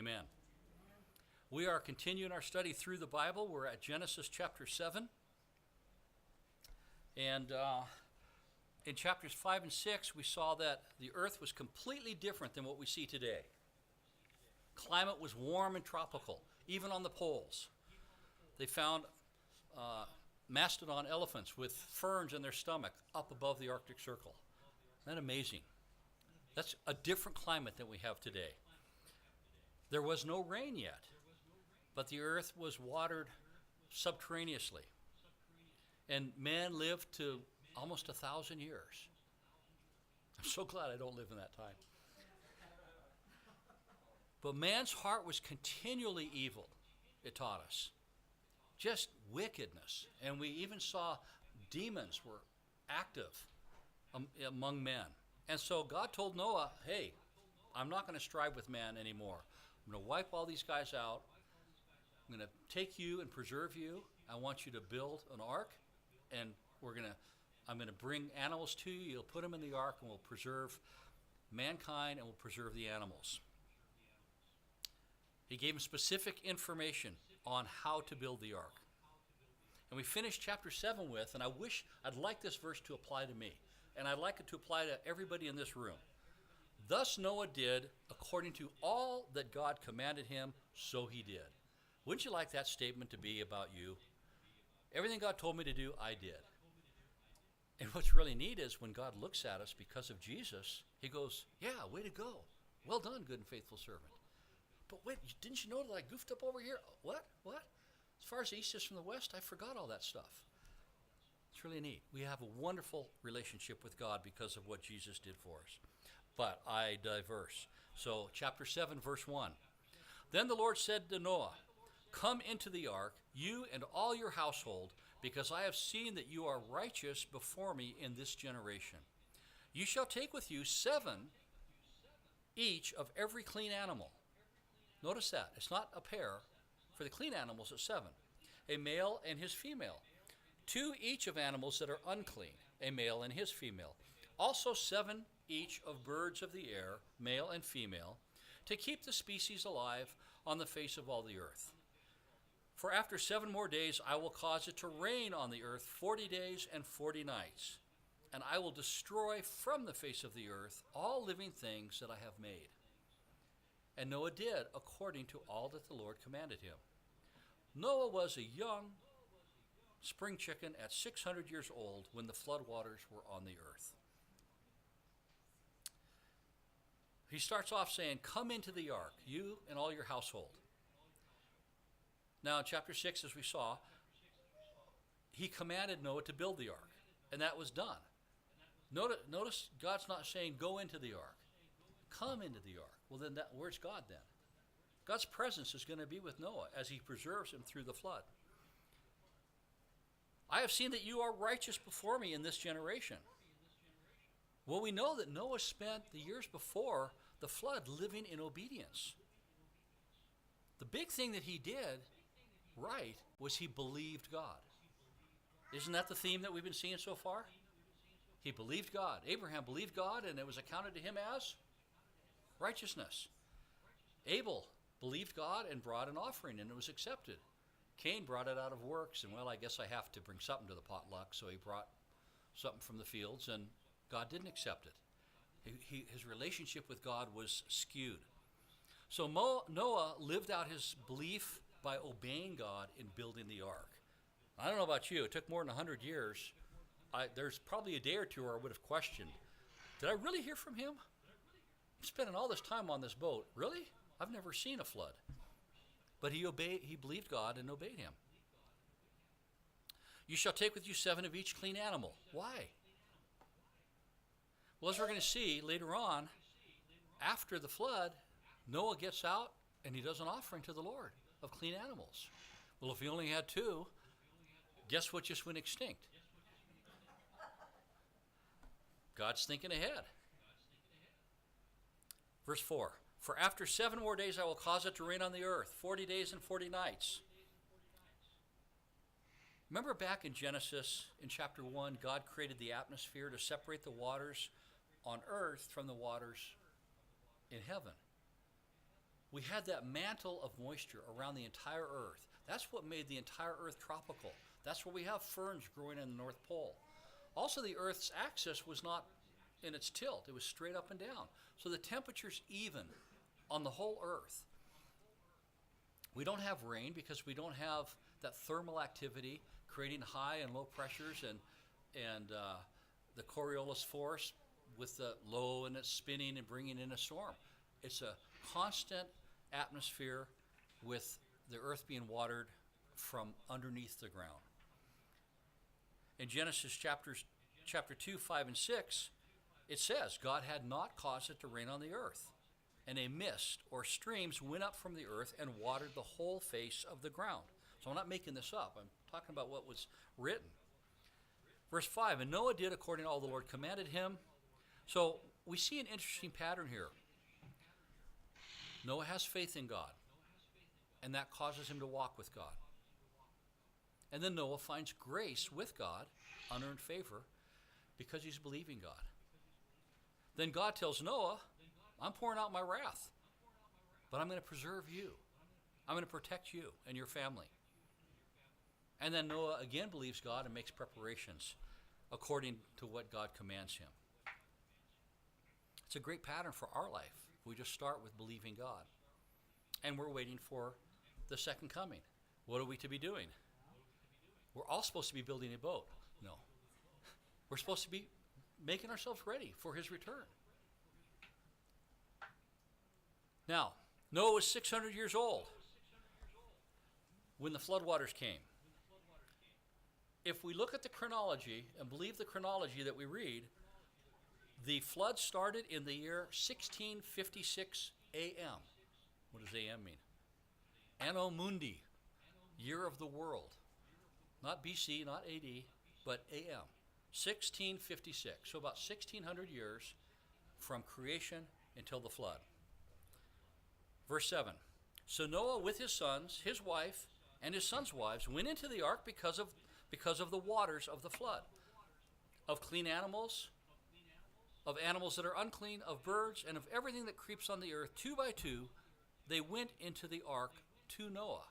Amen. We are continuing our study through the Bible. We're at Genesis chapter 7. And in chapters 5 and 6, we saw that the earth was completely different than what we see today. Climate was warm and tropical, even on the poles. They found mastodon elephants with ferns in their stomach up above the Arctic Circle. Isn't that amazing? That's a different climate than we have today. There was no rain yet, but the earth was watered subterraneously. And man lived to almost 1,000 years. I'm so glad I don't live in that time. But man's heart was continually evil, it taught us. Just wickedness. And we even saw demons were active among men. And so God told Noah, hey, I'm not going to strive with man anymore. I'm going to wipe all these guys out. I'm going to take you and preserve you. I want you to build an ark, and I'm going to bring animals to you. You'll put them in the ark, and we'll preserve mankind, and we'll preserve the animals. He gave him specific information on how to build the ark. And we finished chapter 7 with, and I'd like this verse to apply to me, and I'd like it to apply to everybody in this room. Thus Noah did according to all that God commanded him, so he did. Wouldn't you like that statement to be about you? Everything God told me to do, I did. And what's really neat is when God looks at us because of Jesus, he goes, yeah, way to go. Well done, good and faithful servant. But wait, didn't you know that I goofed up over here? What? As far as the east is from the west, I forgot all that stuff. It's really neat. We have a wonderful relationship with God because of what Jesus did for us. But I diverse. So chapter 7, verse 1. Then the Lord said to Noah, come into the ark, you and all your household, because I have seen that you are righteous before me in this generation. You shall take with you 7 each of every clean animal. Notice that. It's not a pair. For the clean animals, it's 7. A male and his female. 2 each of animals that are unclean, a male and his female. Also 7 each of birds of the air, male and female, to keep the species alive on the face of all the earth. For after 7 more days I will cause it to rain on the earth 40 days and 40 nights, and I will destroy from the face of the earth all living things that I have made. And Noah did according to all that the Lord commanded him. Noah was a young spring chicken at 600 years old when the flood waters were on the earth. He starts off saying, come into the ark, you and all your household. Now in chapter 6, as we saw, he commanded Noah to build the ark, and that was done. Notice God's not saying go into the ark. Come into the ark. Well, then where's God then? God's presence is going to be with Noah as he preserves him through the flood. I have seen that you are righteous before me in this generation. Well, we know that Noah spent the years before the flood living in obedience. The big thing that he did right was he believed God. Isn't that the theme that we've been seeing so far? He believed God. Abraham believed God, and it was accounted to him as righteousness. Abel believed God and brought an offering, and it was accepted. Cain brought it out of works, and well, I guess I have to bring something to the potluck, so he brought something from the fields, and God didn't accept it. His relationship with God was skewed. So Noah lived out his belief by obeying God in building the ark. I don't know about you, it took more than 100 years. There's probably a day or two where I would have questioned, did I really hear from him? I'm spending all this time on this boat. Really? I've never seen a flood. But he believed God and obeyed him. You shall take with you 7 of each clean animal. Why? Well, as we're going to see later on, after the flood, Noah gets out and he does an offering to the Lord of clean animals. Well, if he only had 2, guess what just went extinct? God's thinking ahead. Verse 4, for after 7 more days I will cause it to rain on the earth, 40 days and 40 nights. Remember back in Genesis, in chapter 1, God created the atmosphere to separate the waters on earth from the waters in heaven. we had that mantle of moisture around the entire earth. That's what made the entire earth tropical. That's where we have ferns growing in the North Pole. Also, the earth's axis was not in its tilt. It was straight up and down. So the temperature's even on the whole earth. We don't have rain because we don't have that thermal activity creating high and low pressures and the Coriolis force with the low and it's spinning and bringing in a storm. It's a constant atmosphere with the earth being watered from underneath the ground. In Genesis chapter 2, 5, and 6, it says, God had not caused it to rain on the earth, and a mist or streams went up from the earth and watered the whole face of the ground. So I'm not making this up. I'm talking about what was written. Verse 5, and Noah did according to all the Lord commanded him. So we see an interesting pattern here. Noah has faith in God, and that causes him to walk with God. And then Noah finds grace with God, unearned favor, because he's believing God. Then God tells Noah, I'm pouring out my wrath, but I'm going to preserve you. I'm going to protect you and your family. And then Noah again believes God and makes preparations according to what God commands him. It's a great pattern for our life. We just start with believing God. And we're waiting for the second coming. What are we to be doing? We're all supposed to be building a boat. No. We're supposed to be making ourselves ready for his return. Now, Noah was 600 years old when the floodwaters came. If we look at the chronology and believe the chronology that we read, the flood started in the year 1656 A.M. What does A.M. mean? Anno Mundi, year of the world. Not B.C., not A.D., but A.M. 1656. So about 1600 years from creation until the flood. Verse 7. So Noah with his sons, his wife, and his sons' wives went into the ark because of the waters of the flood. Of clean animals, of animals that are unclean, of birds, and of everything that creeps on the earth, 2 by 2, they went into the ark to Noah.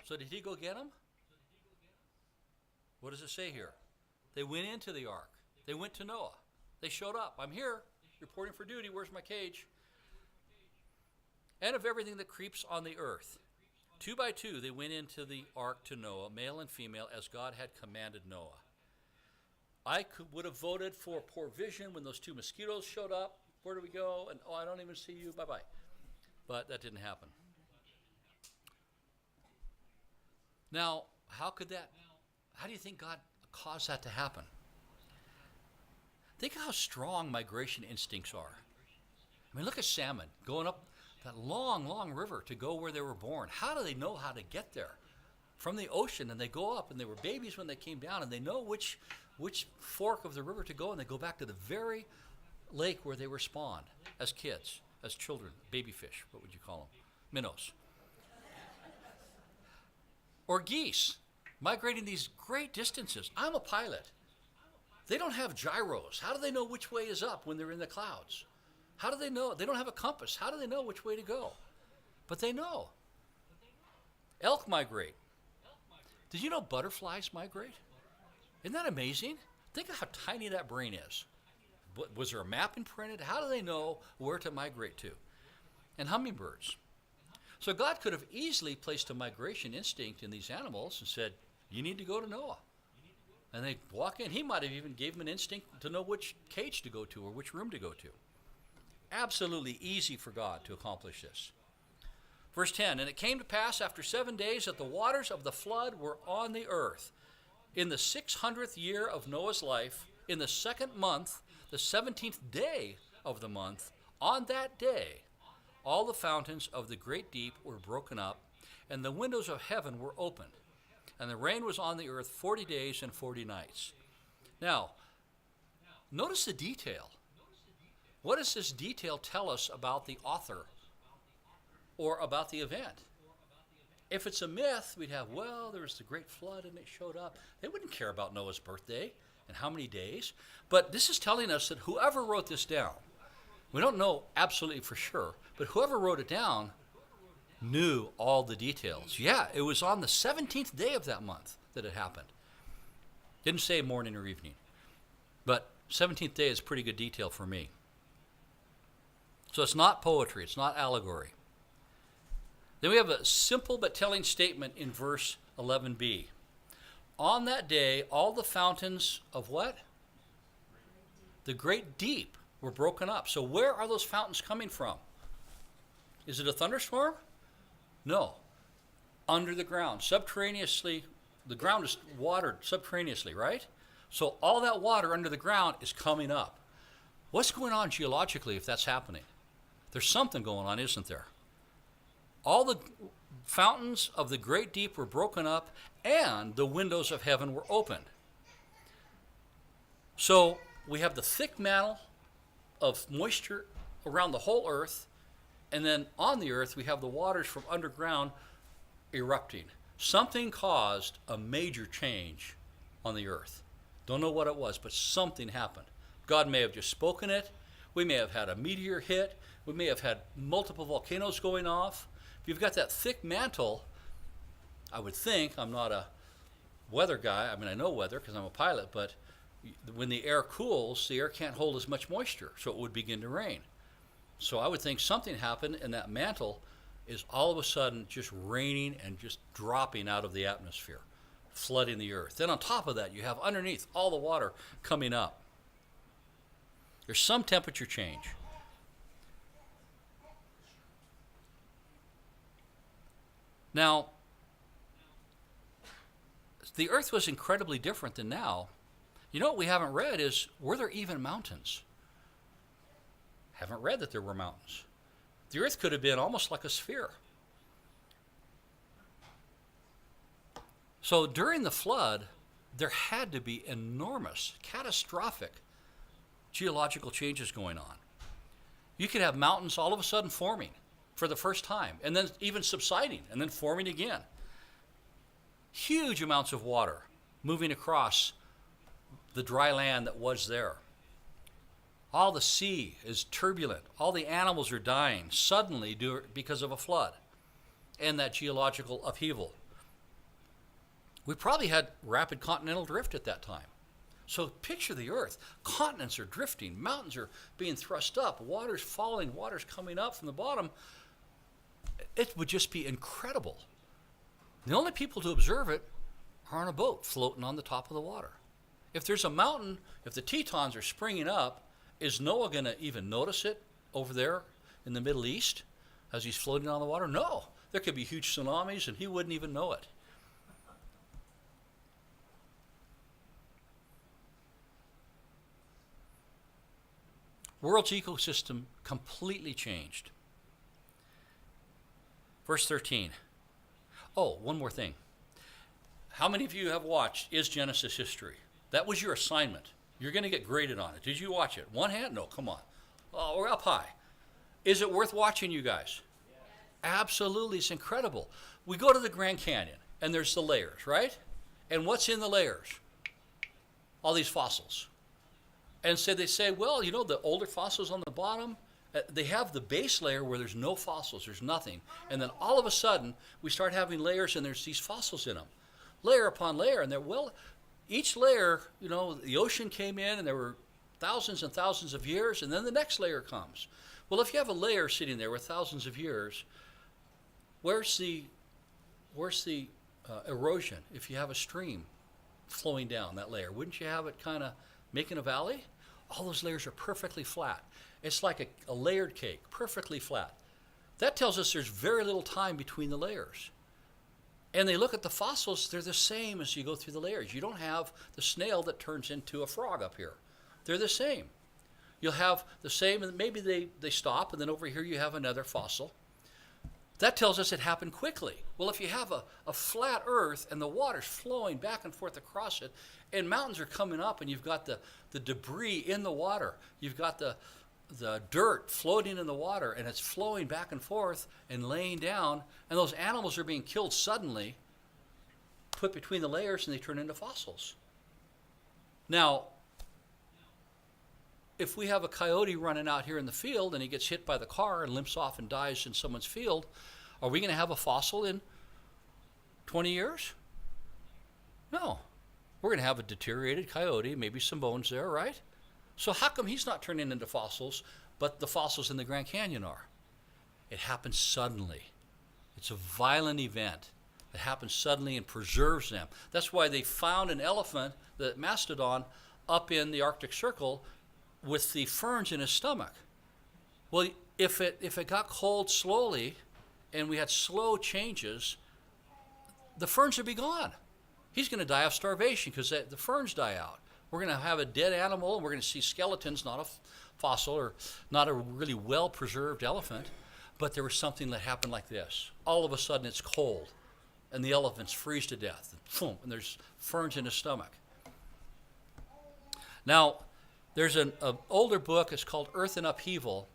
So did he go get them? What does it say here? They went into the ark. They went to Noah. They showed up. I'm here, reporting for duty. Where's my cage? And of everything that creeps on the earth. 2 by 2, they went into the ark to Noah, male and female, as God had commanded Noah. I would have voted for poor vision when those 2 mosquitoes showed up. Where do we go? And, I don't even see you. Bye-bye. But that didn't happen. Now, how do you think God caused that to happen? Think how strong migration instincts are. I mean, look at salmon going up that long, long river to go where they were born. How do they know how to get there? From the ocean, and they go up, and they were babies when they came down, and they know which fork of the river to go, and they go back to the very lake where they were spawned as kids, as children, baby fish, what would you call them? Minnows. Or geese, migrating these great distances. I'm a pilot. They don't have gyros. How do they know which way is up when they're in the clouds? How do they know? They don't have a compass. How do they know which way to go? But they know. Elk migrate. Did you know butterflies migrate? Isn't that amazing? Think of how tiny that brain is. Was there a map imprinted? How do they know where to migrate to? And hummingbirds. So God could have easily placed a migration instinct in these animals and said, you need to go to Noah. And they walk in. He might have even gave them an instinct to know which cage to go to or which room to go to. Absolutely easy for God to accomplish this. Verse 10, and it came to pass after 7 days that the waters of the flood were on the earth. In the 600th year of Noah's life, in the 2nd month, the 17th day of the month, on that day, all the fountains of the great deep were broken up, and the windows of heaven were opened. And the rain was on the earth 40 days and 40 nights. Now, notice the detail. What does this detail tell us about the author or about the event? If it's a myth, we'd have, there was the great flood and it showed up. They wouldn't care about Noah's birthday and how many days. But this is telling us that whoever wrote this down, we don't know absolutely for sure, but whoever wrote it down knew all the details. Yeah, it was on the 17th day of that month that it happened. Didn't say morning or evening. But 17th day is pretty good detail for me. So it's not poetry, it's not allegory. Then we have a simple but telling statement in verse 11b. On that day, all the fountains of what? The great deep were broken up. So where are those fountains coming from? Is it a thunderstorm? No. Under the ground, subterraneously, the ground is watered subterraneously, right? So all that water under the ground is coming up. What's going on geologically if that's happening? There's something going on, isn't there? All the fountains of the great deep were broken up, and the windows of heaven were opened. So we have the thick mantle of moisture around the whole earth, and then on the earth we have the waters from underground erupting. Something caused a major change on the earth. Don't know what it was, but something happened. God may have just spoken it. We may have had a meteor hit. We may have had multiple volcanoes going off. If you've got that thick mantle, I would think, I'm not a weather guy. I mean, I know weather because I'm a pilot, but when the air cools, the air can't hold as much moisture, so it would begin to rain. So I would think something happened, and that mantle is all of a sudden just raining and just dropping out of the atmosphere, flooding the earth. Then on top of that, you have underneath all the water coming up. There's some temperature change. Now, the earth was incredibly different than now. You know what we haven't read is, were there even mountains? Haven't read that there were mountains. The earth could have been almost like a sphere. So during the flood, there had to be enormous, catastrophic geological changes going on. You could have mountains all of a sudden forming for the first time, and then even subsiding, and then forming again. Huge amounts of water moving across the dry land that was there. All the sea is turbulent. All the animals are dying suddenly because of a flood and that geological upheaval. We probably had rapid continental drift at that time. So picture the earth. Continents are drifting. Mountains are being thrust up. Water's falling. Water's coming up from the bottom. It would just be incredible. The only people to observe it are on a boat floating on the top of the water. If there's a mountain, if the Tetons are springing up, is Noah going to even notice it over there in the Middle East as he's floating on the water? No. There could be huge tsunamis and he wouldn't even know it. World's ecosystem completely changed. Verse 13. Oh, one more thing. How many of you have watched Is Genesis History? That was your assignment. You're going to get graded on it. Did you watch it? One hand? No, come on. Oh, we're up high. Is it worth watching, you guys? Yes. Absolutely. It's incredible. We go to the Grand Canyon, and there's the layers, right? And what's in the layers? All these fossils. And so they say, well, you know, the older fossils on the bottom, they have the base layer where there's no fossils, there's nothing. And then all of a sudden, we start having layers, and there's these fossils in them. Layer upon layer, and they're, well, each layer, you know, the ocean came in, and there were thousands and thousands of years, and then the next layer comes. Well, if you have a layer sitting there with thousands of years, where's the erosion? If you have a stream flowing down that layer, wouldn't you have it kind of making a valley? All those layers are perfectly flat. It's like a layered cake, perfectly flat. That tells us there's very little time between the layers. And they look at the fossils, they're the same as you go through the layers. You don't have the snail that turns into a frog up here. They're the same. You'll have the same, and maybe they stop, and then over here you have another fossil. That tells us it happened quickly. Well, if you have a flat earth and the water's flowing back and forth across it, and mountains are coming up, and you've got the debris in the water, you've got the dirt floating in the water, and it's flowing back and forth and laying down, and those animals are being killed suddenly, put between the layers, and they turn into fossils. Now, if we have a coyote running out here in the field and he gets hit by the car and limps off and dies in someone's field, Are we going to have a fossil in 20 years? No. We're going to have a deteriorated coyote, maybe some bones there, right? So how come he's not turning into fossils, but the fossils in the Grand Canyon are? It happens suddenly. It's a violent event. It happens suddenly and preserves them. That's why they found an elephant, the mastodon, up in the Arctic Circle with the ferns in his stomach. Well, if it got cold slowly and we had slow changes, the ferns would be gone. He's going to die of starvation because the ferns die out. We're going to have a dead animal, and we're going to see skeletons, not a fossil or not a really well-preserved elephant. But there was something that happened like this. All of a sudden, it's cold, and the elephants freeze to death. And there's ferns in his stomach. Now, there's an older book. It's called Earth in Upheaval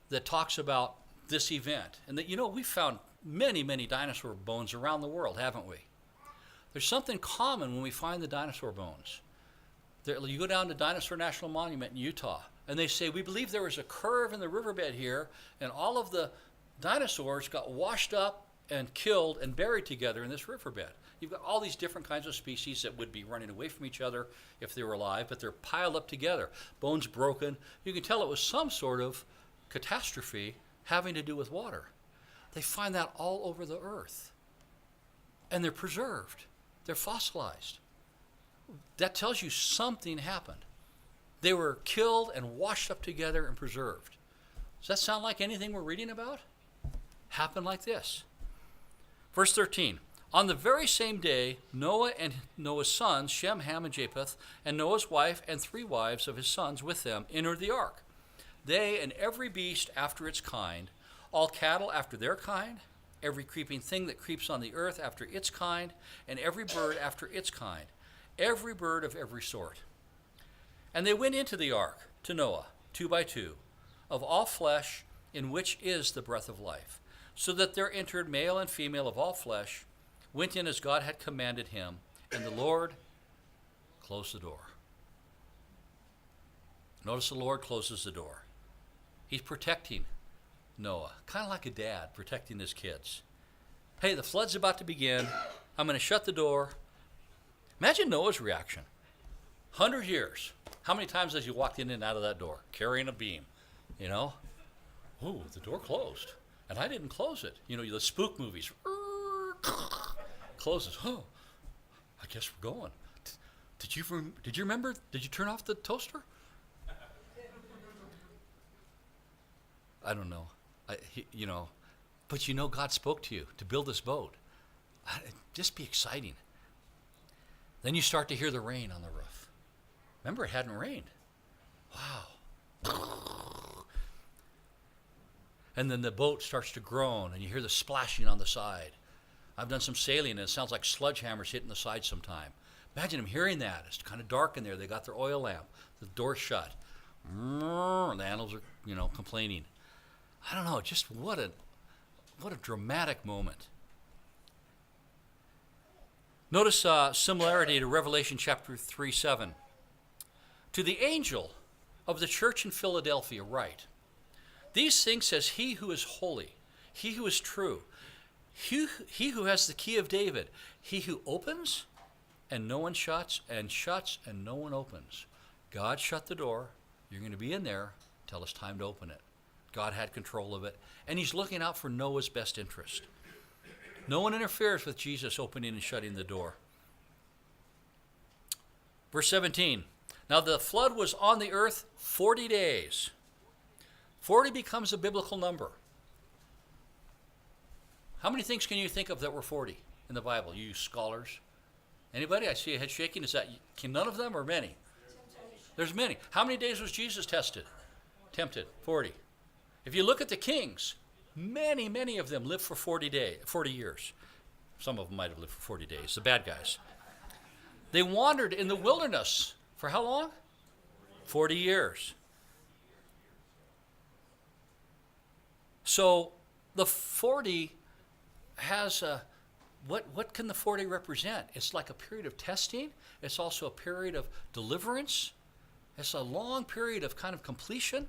that talks about this event. And that, we've found many, many dinosaur bones around the world, haven't we? There's something common when we find the dinosaur bones. You go down to Dinosaur National Monument in Utah, and they say, we believe there was a curve in the riverbed here, and all of the dinosaurs got washed up and killed and buried together in this riverbed. You've got all these different kinds of species that would be running away from each other if they were alive, but they're piled up together, bones broken. You can tell it was some sort of catastrophe having to do with water. They find that all over the earth, and they're preserved. They're fossilized. That tells you something happened. They were killed and washed up together and preserved. Does that sound like anything we're reading about? Happened like this. Verse 13. On the very same day, Noah and Noah's sons, Shem, Ham, and Japheth, and Noah's wife and 3 wives of his sons with them entered the ark. They and every beast after its kind, all cattle after their kind, every creeping thing that creeps on the earth after its kind, and every bird after its kind, every bird of every sort. And they went into the ark to Noah, 2 by 2, of all flesh in which is the breath of life, so that there entered male and female of all flesh, went in as God had commanded him, and the Lord closed the door. Notice the Lord closes the door. He's protecting Noah, kind of like a dad protecting his kids. Hey, the flood's about to begin. I'm going to shut the door. Imagine Noah's reaction. 100 years. How many times has he walked in and out of that door carrying a beam? Ooh, the door closed. And I didn't close it. The spook movies. Closes. Oh, I guess we're going. Did you remember? Did you turn off the toaster? I don't know. But God spoke to you to build this boat. Just be exciting. Then you start to hear the rain on the roof. Remember, it hadn't rained. Wow. And then the boat starts to groan, and you hear the splashing on the side. I've done some sailing, and it sounds like sledgehammers hitting the side sometime. Imagine them hearing that. It's kind of dark in there. They got their oil lamp. The door's shut. And the animals are, complaining. I don't know, just what a dramatic moment. Notice similarity to Revelation chapter 3:7. To the angel of the church in Philadelphia write, these things says he who is holy, he who is true, he who has the key of David, he who opens and no one shuts, and shuts and no one opens. God shut the door. You're going to be in there till it's time to open it. God had control of it, and he's looking out for Noah's best interest. No one interferes with Jesus opening and shutting the door. Verse 17. Now the flood was on the earth 40 days. 40 becomes a biblical number. How many things can you think of that were 40 in the Bible? You scholars. Anybody? I see a head shaking. Can none of them or many? There's many. How many days was Jesus tempted? 40. If you look at the kings, many of them lived for 40 years. Some of them might have lived for 40 days, the bad guys. They wandered in the wilderness for how long? 40 years. So the 40 has what can the 40 represent? It's like a period of testing. It's also a period of deliverance. It's a long period of kind of completion.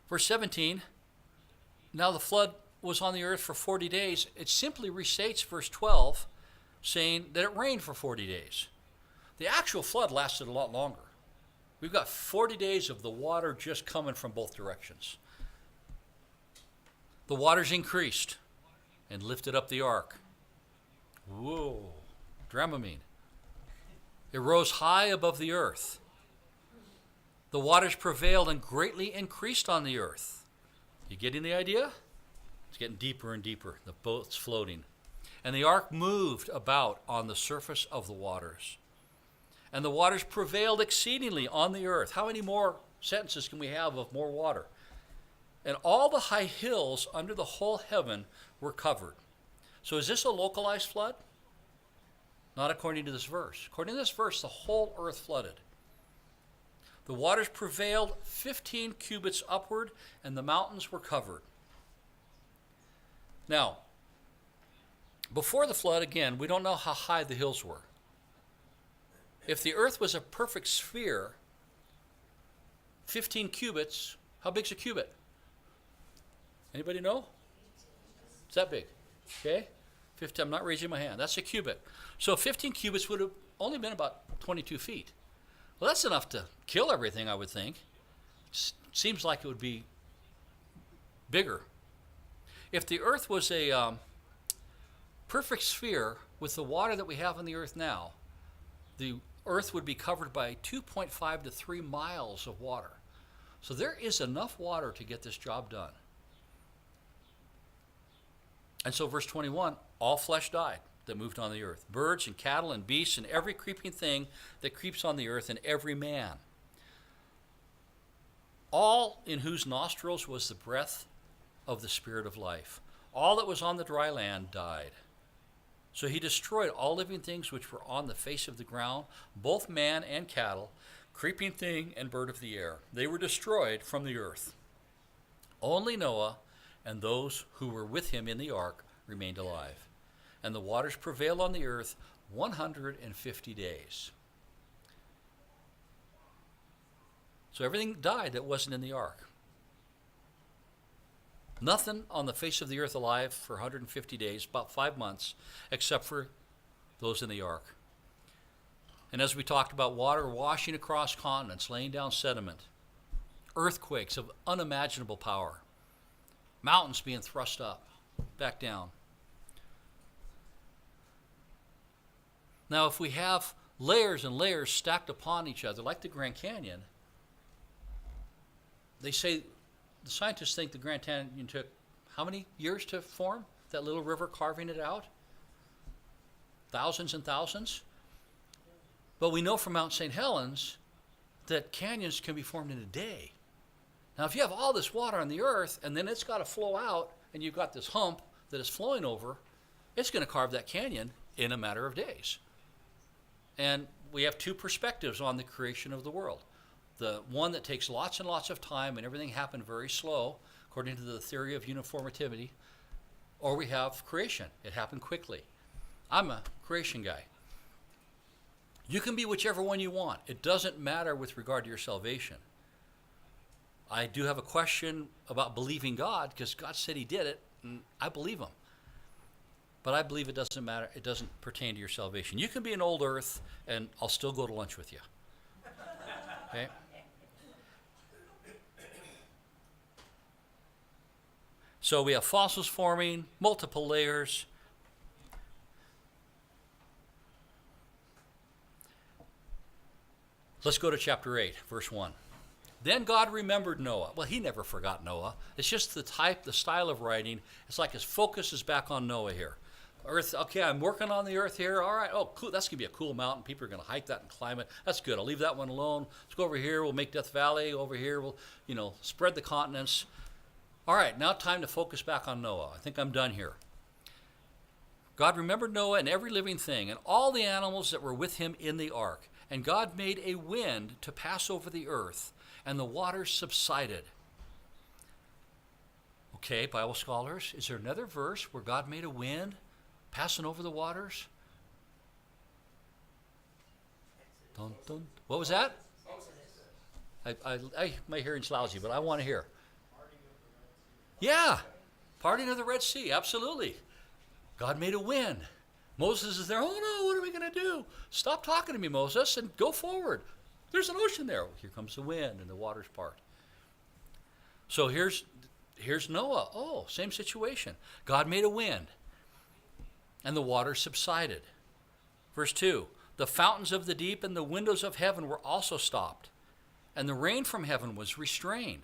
Verse 17, now the flood was on the earth for 40 days, it simply restates verse 12, saying that it rained for 40 days. The actual flood lasted a lot longer. We've got 40 days of the water just coming from both directions. The waters increased and lifted up the ark. Whoa, Dramamine. It rose high above the earth. The waters prevailed and greatly increased on the earth. You getting the idea? It's getting deeper and deeper. The boat's floating. And the ark moved about on the surface of the waters. And the waters prevailed exceedingly on the earth. How many more sentences can we have of more water? And all the high hills under the whole heaven were covered. So is this a localized flood? Not according to this verse. According to this verse, the whole earth flooded. The waters prevailed 15 cubits upward, and the mountains were covered. Now, before the flood, again, we don't know how high the hills were. If the earth was a perfect sphere, 15 cubits, how big's a cubit? Anybody know? It's that big. Okay? 15, I'm not raising my hand. That's a cubit. So 15 cubits would have only been about 22 feet. Well, that's enough to kill everything, I would think. Seems like it would be bigger. If the earth was a perfect sphere with the water that we have on the earth now, the earth would be covered by 2.5 to 3 miles of water. So there is enough water to get this job done. And so verse 21, all flesh died that moved on the earth, birds and cattle and beasts and every creeping thing that creeps on the earth, and every man, all in whose nostrils was the breath of the Spirit of life. All that was on the dry land died. So he destroyed all living things which were on the face of the ground, both man and cattle, creeping thing and bird of the air. They were destroyed from the earth. Only Noah and those who were with him in the ark remained alive. And the waters prevailed on the earth 150 days. So everything died that wasn't in the ark. Nothing on the face of the earth alive for 150 days, about 5 months, except for those in the ark. And as we talked about, water washing across continents, laying down sediment, earthquakes of unimaginable power, mountains being thrust up, back down. Now, if we have layers and layers stacked upon each other, like the Grand Canyon, they say, the scientists think the Grand Canyon took how many years to form? That little river carving it out? Thousands and thousands? But we know from Mount St. Helens that canyons can be formed in a day. Now, if you have all this water on the earth, and then it's got to flow out, and you've got this hump that is flowing over, it's going to carve that canyon in a matter of days. And we have two perspectives on the creation of the world. The one that takes lots and lots of time and everything happened very slow, according to the theory of uniformity, or we have creation. It happened quickly. I'm a creation guy. You can be whichever one you want. It doesn't matter with regard to your salvation. I do have a question about believing God, because God said he did it, and I believe him. But I believe it doesn't matter. It doesn't pertain to your salvation. You can be an old earth, and I'll still go to lunch with you. Okay? So we have fossils forming, multiple layers. Let's go to chapter 8, verse 1. Then God remembered Noah. Well, he never forgot Noah. It's just the style of writing. It's like his focus is back on Noah here. Earth, okay, I'm working on the earth here. All right, oh, cool. That's going to be a cool mountain. People are going to hike that and climb it. That's good. I'll leave that one alone. Let's go over here. We'll make Death Valley. Over here, we'll, spread the continents. All right, now time to focus back on Noah. I think I'm done here. God remembered Noah and every living thing and all the animals that were with him in the ark. And God made a wind to pass over the earth, and the waters subsided. Okay, Bible scholars, is there another verse where God made a wind passing over the waters? Dun, dun. What was that? My hearing's lousy, but I want to hear. Yeah, Parting of the Red Sea, absolutely. God made a wind. Moses is there. Oh no, what are we going to do? Stop talking to me, Moses, and go forward. There's an ocean there. Here comes the wind and the waters part. So here's Noah. Oh, same situation. God made a wind, and the waters subsided. Verse 2, the fountains of the deep and the windows of heaven were also stopped, and the rain from heaven was restrained.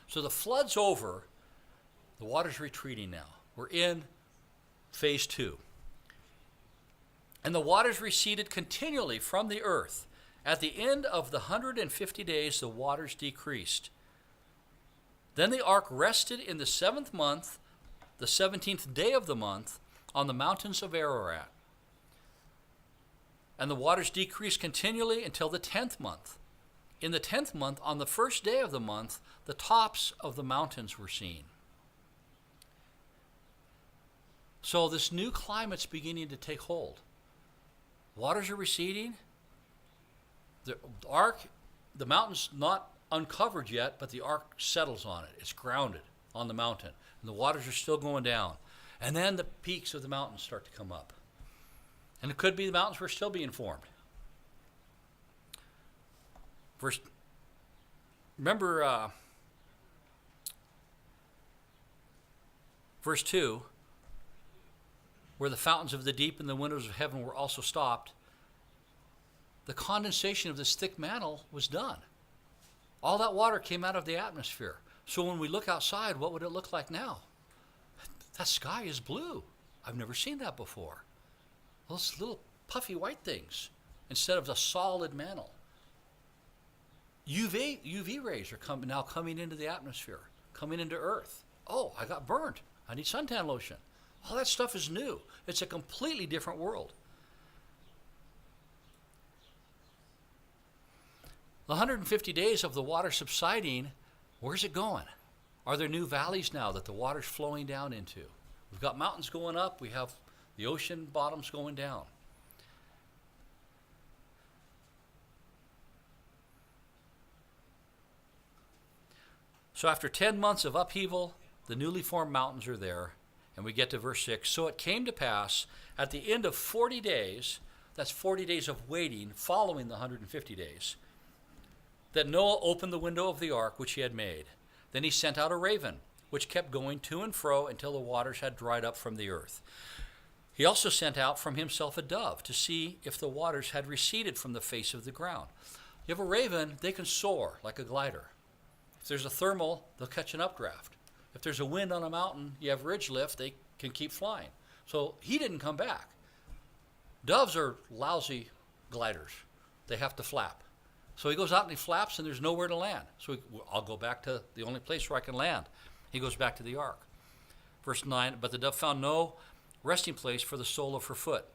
So the flood's over. The water's retreating now. We're in phase 2. And the waters receded continually from the earth. At the end of the 150 days, the waters decreased. Then the ark rested in the 7th month, the 17th day of the month, on the mountains of Ararat. And the waters decreased continually until the 10th month. In the 10th month, on the first day of the month, the tops of the mountains were seen. So this new climate's beginning to take hold. Waters are receding. The ark, the mountain's not uncovered yet, but the ark settles on it. It's grounded on the mountain. And the waters are still going down. And then the peaks of the mountains start to come up. And it could be the mountains were still being formed. Verse 2, where the fountains of the deep and the windows of heaven were also stopped, the condensation of this thick mantle was done. All that water came out of the atmosphere. So when we look outside, what would it look like now? That sky is blue. I've never seen that before. Those little puffy white things instead of the solid mantle. UV rays are now coming into the atmosphere, coming into Earth. Oh, I got burnt. I need suntan lotion. All that stuff is new. It's a completely different world. The 150 days of the water subsiding, where's it going? Are there new valleys now that the water's flowing down into? We've got mountains going up. We have the ocean bottoms going down. So after 10 months of upheaval, the newly formed mountains are there. And we get to verse 6. So it came to pass at the end of 40 days, that's 40 days of waiting following the 150 days, that Noah opened the window of the ark which he had made. Then he sent out a raven, which kept going to and fro until the waters had dried up from the earth. He also sent out from himself a dove to see if the waters had receded from the face of the ground. You have a raven, they can soar like a glider. If there's a thermal, they'll catch an updraft. If there's a wind on a mountain, you have ridge lift, they can keep flying. So he didn't come back. Doves are lousy gliders. They have to flap. So he goes out and he flaps and there's nowhere to land. So I'll go back to the only place where I can land. He goes back to the ark. Verse 9, but the dove found no resting place for the sole of her foot.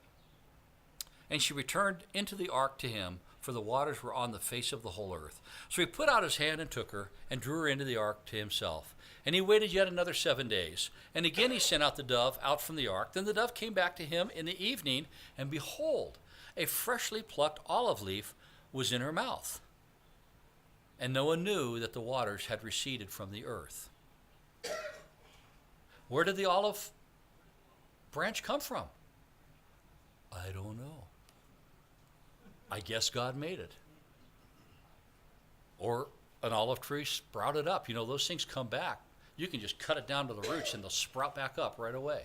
And she returned into the ark to him, for the waters were on the face of the whole earth. So he put out his hand and took her and drew her into the ark to himself. And he waited yet another 7 days. And again he sent out the dove out from the ark. Then the dove came back to him in the evening, and behold, a freshly plucked olive leaf was in her mouth. And Noah knew that the waters had receded from the earth. Where did the olive branch come from? I don't know. I guess God made it. Or an olive tree sprouted up. You know, those things come back. You can just cut it down to the roots and they'll sprout back up right away.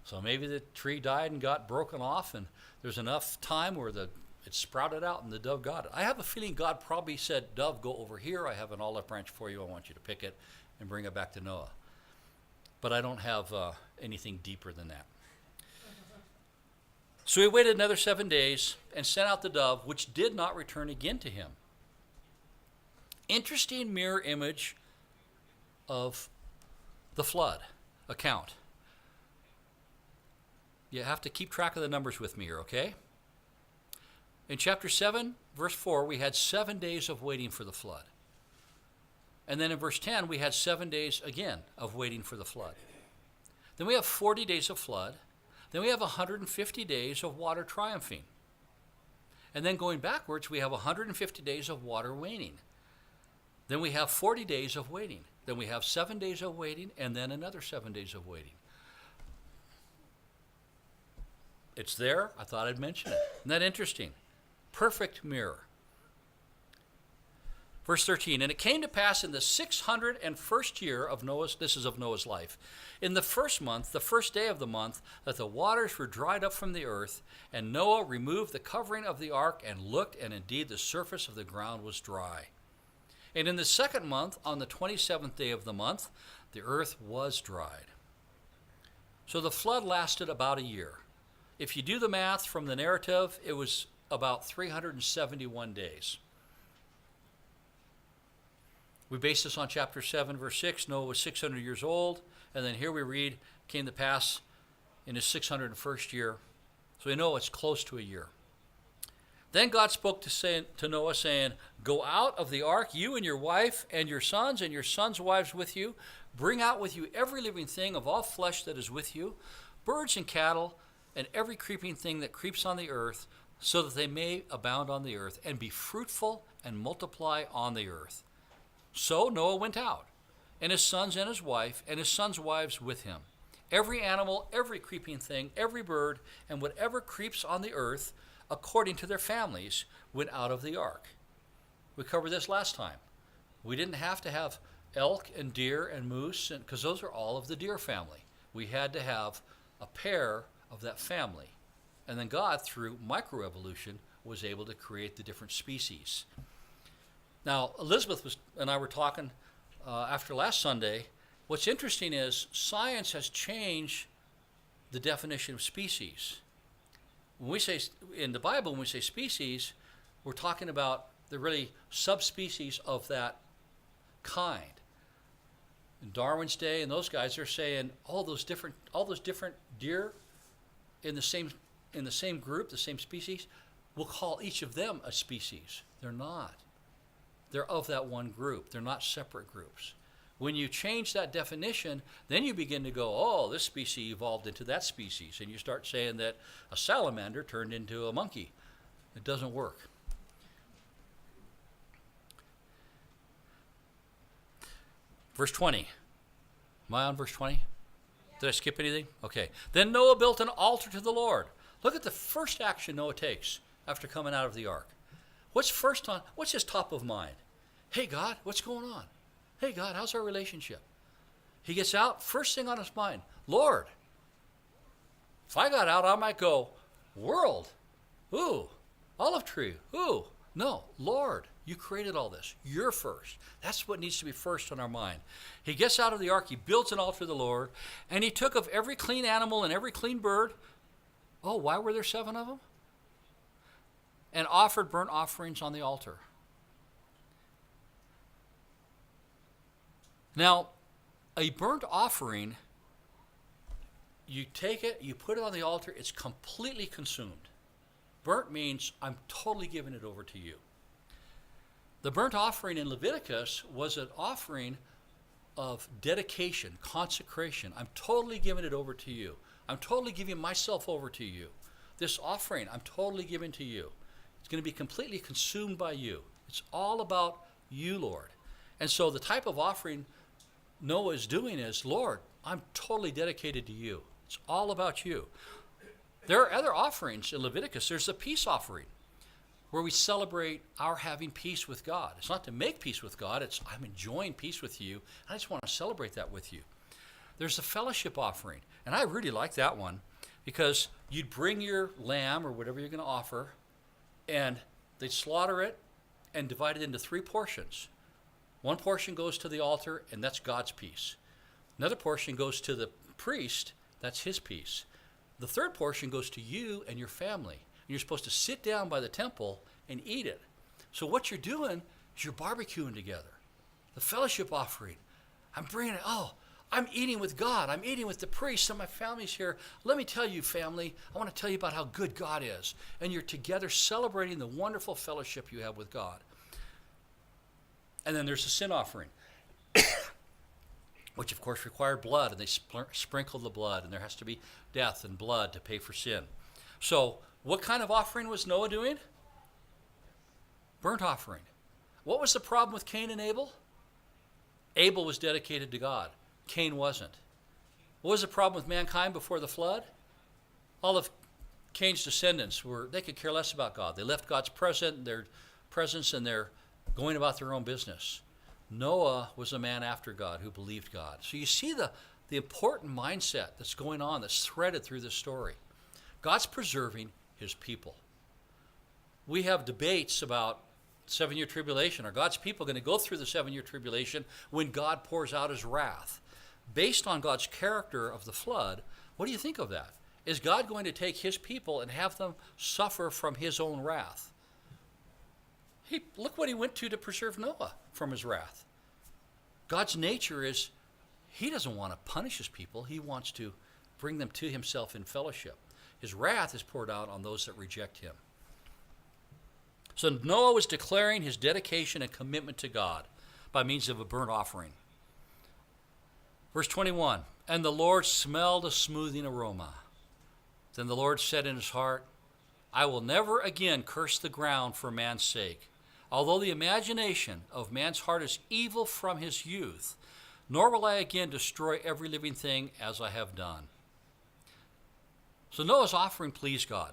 So maybe the tree died and got broken off, and there's enough time where it sprouted out and the dove got it. I have a feeling God probably said, dove, go over here. I have an olive branch for you. I want you to pick it and bring it back to Noah. But I don't have anything deeper than that. So he waited another 7 days and sent out the dove, which did not return again to him. Interesting mirror image of the flood account. You have to keep track of the numbers with me here, okay? In chapter 7, verse 4, we had 7 days of waiting for the flood. And then in verse 10, we had 7 days again of waiting for the flood. Then we have 40 days of flood. Then we have 150 days of water triumphing. And then going backwards, we have 150 days of water waning. Then we have 40 days of waiting. Then we have 7 days of waiting, and then another 7 days of waiting. It's there. I thought I'd mention it. Isn't that interesting? Perfect mirror. Verse 13, and it came to pass in the 601st year of Noah's, this is of Noah's life, in the first month, the first day of the month, that the waters were dried up from the earth, and Noah removed the covering of the ark and looked, and indeed the surface of the ground was dry. And in the second month, on the 27th day of the month, the earth was dried. So the flood lasted about a year. If you do the math from the narrative, it was about 371 days. We base this on chapter 7, verse 6. Noah was 600 years old. And then here we read, came to pass in his 601st year. So we know it's close to a year. Then God spoke to Noah, saying, go out of the ark, you and your wife, and your sons' wives with you. Bring out with you every living thing of all flesh that is with you, birds and cattle, and every creeping thing that creeps on the earth, so that they may abound on the earth, and be fruitful and multiply on the earth. So Noah went out, and his sons and his wife, and his sons' wives with him. Every animal, every creeping thing, every bird, and whatever creeps on the earth, according to their families, went out of the ark. We covered this last time. We didn't have to have elk and deer and moose, because those are all of the deer family. We had to have a pair of that family. And then God, through microevolution, was able to create the different species. Now, Elizabeth and I were talking after last Sunday. What's interesting is science has changed the definition of species. When we say, in the Bible, when we say species, we're talking about the really subspecies of that kind. In Darwin's day and those guys, they're saying all those different deer in the same group, the same species, we'll call each of them a species. They're not. They're of that one group. They're not separate groups. When you change that definition, then you begin to go, oh, this species evolved into that species. And you start saying that a salamander turned into a monkey. It doesn't work. Verse 20. Am I on verse 20? Did I skip anything? Okay. Then Noah built an altar to the Lord. Look at the first action Noah takes after coming out of the ark. What's his top of mind? Hey, God, what's going on? Hey, God, how's our relationship? He gets out, first thing on his mind, Lord, if I got out, I might go, world, ooh, olive tree, ooh. No, Lord, you created all this. You're first. That's what needs to be first on our mind. He gets out of the ark, he builds an altar to the Lord, and he took of every clean animal and every clean bird. Oh, why were there 7 of them? And offered burnt offerings on the altar. Now, a burnt offering, you take it, you put it on the altar, it's completely consumed. Burnt means I'm totally giving it over to you. The burnt offering in Leviticus was an offering of dedication, consecration. I'm totally giving it over to you. I'm totally giving myself over to you. This offering, I'm totally giving to you. It's going to be completely consumed by you. It's all about you, Lord. And so the type of offering Noah is doing is, Lord, I'm totally dedicated to you. It's all about you. There are other offerings in Leviticus. There's a peace offering where we celebrate our having peace with God. It's not to make peace with God. It's I'm enjoying peace with you. I just want to celebrate that with you. There's a fellowship offering. And I really like that one because you'd bring your lamb or whatever you're going to offer, and they'd slaughter it and divide it into 3 portions. One portion goes to the altar, and that's God's peace. Another portion goes to the priest, that's his peace. The third portion goes to you and your family. And you're supposed to sit down by the temple and eat it. So what you're doing is you're barbecuing together. The fellowship offering. I'm bringing it, I'm eating with God. I'm eating with the priest, and my family's here. Let me tell you, family, I want to tell you about how good God is. And you're together celebrating the wonderful fellowship you have with God. And then there's the sin offering, which of course required blood, and they sprinkled the blood, and there has to be death and blood to pay for sin. So what kind of offering was Noah doing? Burnt offering. What was the problem with Cain and Abel? Abel was dedicated to God. Cain wasn't. What was the problem with mankind before the flood? All of Cain's descendants they could care less about God. They left God's presence, and they're going about their own business. Noah was a man after God who believed God. So you see the important mindset that's going on, that's threaded through this story. God's preserving his people. We have debates about 7-year tribulation. Are God's people going to go through the 7-year tribulation when God pours out his wrath? Based on God's character of the flood, what do you think of that? Is God going to take his people and have them suffer from his own wrath? Look what he went to preserve Noah from his wrath. God's nature is he doesn't want to punish his people. He wants to bring them to himself in fellowship. His wrath is poured out on those that reject him. So Noah was declaring his dedication and commitment to God by means of a burnt offering. Verse 21, and the Lord smelled a smoothing aroma. Then the Lord said in his heart, I will never again curse the ground for man's sake. Although the imagination of man's heart is evil from his youth, nor will I again destroy every living thing as I have done. So Noah's offering pleased God.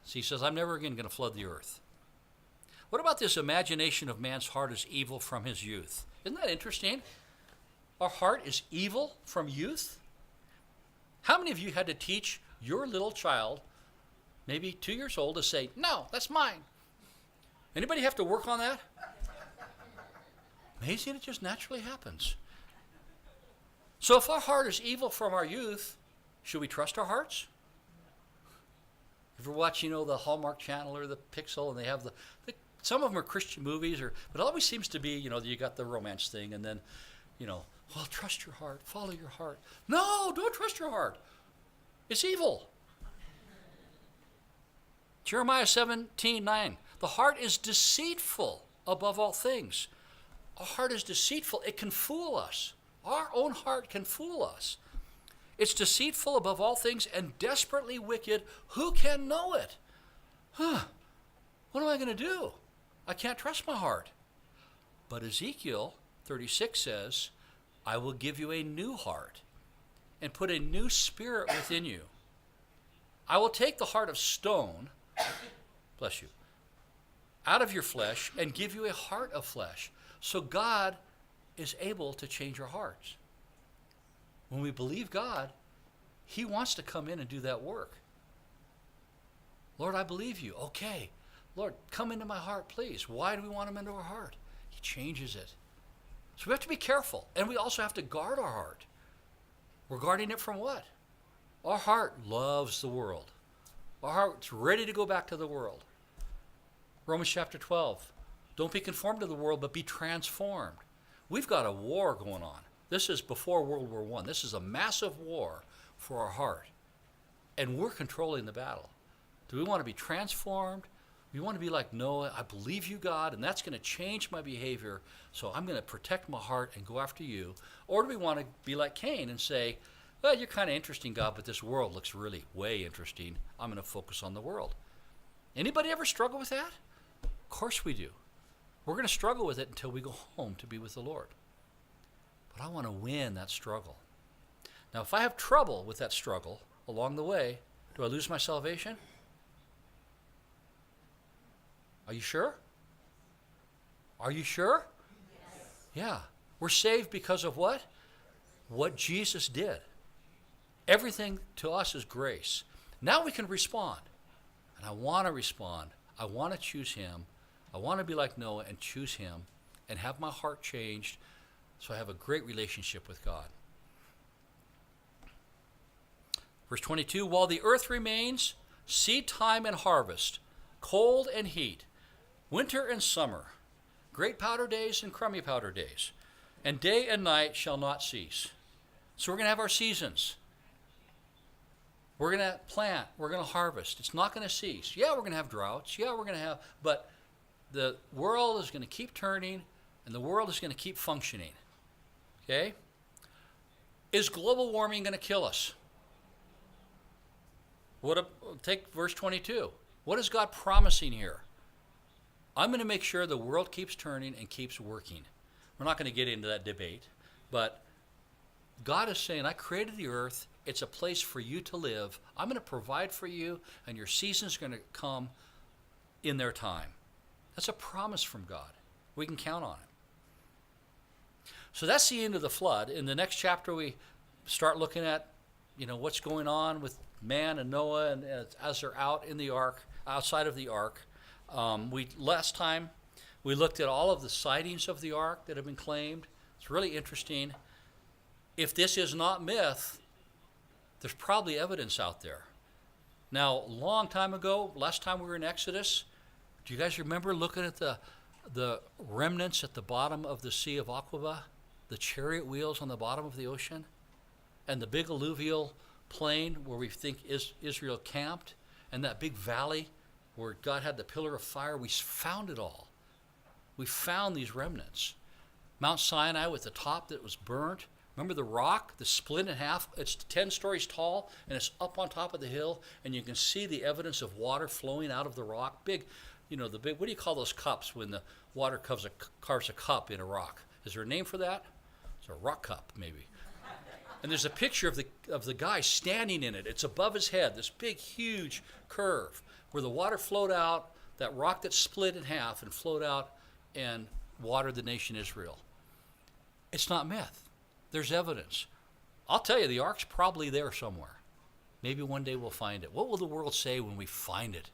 So he says, I'm never again going to flood the earth. What about this imagination of man's heart is evil from his youth? Isn't that interesting? Our heart is evil from youth? How many of you had to teach your little child, maybe 2 years old, to say, no, that's mine? Anybody have to work on that? Amazing, it just naturally happens. So if our heart is evil from our youth, should we trust our hearts? If you watch, the Hallmark Channel or the Pixel, and they have some of them are Christian movies, but it always seems to be, you got the romance thing, and then, well, trust your heart, follow your heart. No, don't trust your heart. It's evil. Jeremiah 17:9. The heart is deceitful above all things. Our heart is deceitful. It can fool us. Our own heart can fool us. It's deceitful above all things and desperately wicked. Who can know it? What am I going to do? I can't trust my heart. But Ezekiel 36 says, I will give you a new heart and put a new spirit within you. I will take the heart of stone, bless you, out of your flesh and give you a heart of flesh. So God is able to change our hearts. When we believe God, he wants to come in and do that work. Lord, I believe you. Okay. Lord, come into my heart, please. Why do we want him into our heart? He changes it. So we have to be careful. And we also have to guard our heart. We're guarding it from what? Our heart loves the world. Our heart's ready to go back to the world. Romans chapter 12. Don't be conformed to the world, but be transformed. We've got a war going on. This is before World War I. This is a massive war for our heart. And we're controlling the battle. Do we want to be transformed? We want to be like Noah. I believe you, God, and that's going to change my behavior, so I'm going to protect my heart and go after you. Or do we want to be like Cain and say, well, you're kind of interesting, God, but this world looks really way interesting. I'm going to focus on the world. Anybody ever struggle with that? Of course we do. We're going to struggle with it until we go home to be with the Lord. But I want to win that struggle. Now, if I have trouble with that struggle along the way, do I lose my salvation? Are you sure? Are you sure? Yes. Yeah. We're saved because of what? What Jesus did. Everything to us is grace. Now we can respond. And I want to respond. I want to choose him. I want to be like Noah and choose him and have my heart changed so I have a great relationship with God. Verse 22, while the earth remains, seed time and harvest, cold and heat, winter and summer, great powder days and crummy powder days, and day and night shall not cease. So we're going to have our seasons. We're going to plant. We're going to harvest. It's not going to cease. Yeah, we're going to have droughts. Yeah, we're going to have, but the world is going to keep turning, and the world is going to keep functioning. Okay? Is global warming going to kill us? Take verse 22. What is God promising here? I'm going to make sure the world keeps turning and keeps working. We're not going to get into that debate, but God is saying, I created the earth. It's a place for you to live. I'm going to provide for you, and your season's going to come in their time. That's a promise from God. We can count on it. So that's the end of the flood. In the next chapter, we start looking at, what's going on with man and Noah, and as they're out in the ark, outside of the ark. Last time we looked at all of the sightings of the ark that have been claimed. It's really interesting. If this is not myth, there's probably evidence out there. Now, a long time ago, last time we were in Exodus, do you guys remember looking at the remnants at the bottom of the Sea of Aqaba, the chariot wheels on the bottom of the ocean, and the big alluvial plain where we think Israel camped, and that big valley where God had the pillar of fire? We found it all. We found these remnants. Mount Sinai with the top that was burnt. Remember the rock, the split in half? It's 10 stories tall, and it's up on top of the hill, and you can see the evidence of water flowing out of the rock. Big, what do you call those cups when the water carves a cup in a rock? Is there a name for that? It's a rock cup, maybe. And there's a picture of the guy standing in it. It's above his head, this big, huge curve where the water flowed out, that rock that split in half and flowed out and watered the nation Israel. It's not myth. There's evidence. I'll tell you, the ark's probably there somewhere. Maybe one day we'll find it. What will the world say when we find it?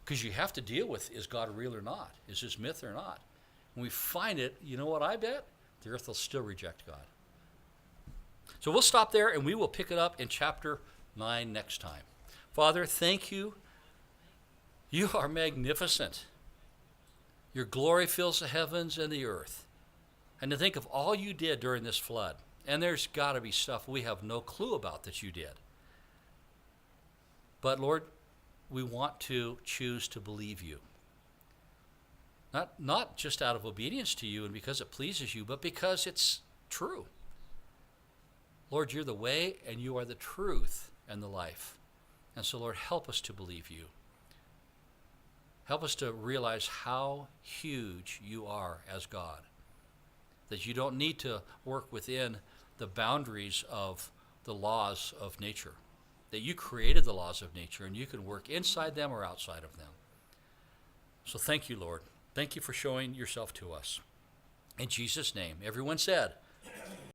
Because you have to deal with, is God real or not? Is this myth or not? When we find it, you know what I bet? The earth will still reject God. So we'll stop there, and we will pick it up in chapter 9 next time. Father, thank you. You are magnificent. Your glory fills the heavens and the earth. And to think of all you did during this flood. And there's got to be stuff we have no clue about that you did. But Lord, we want to choose to believe you. Not just out of obedience to you and because it pleases you, but because it's true. Lord, you're the way and you are the truth and the life. And so, Lord, help us to believe you. Help us to realize how huge you are as God. That you don't need to work within the boundaries of the laws of nature. That you created the laws of nature and you can work inside them or outside of them. So thank you, Lord. Thank you for showing yourself to us. In Jesus' name, everyone said,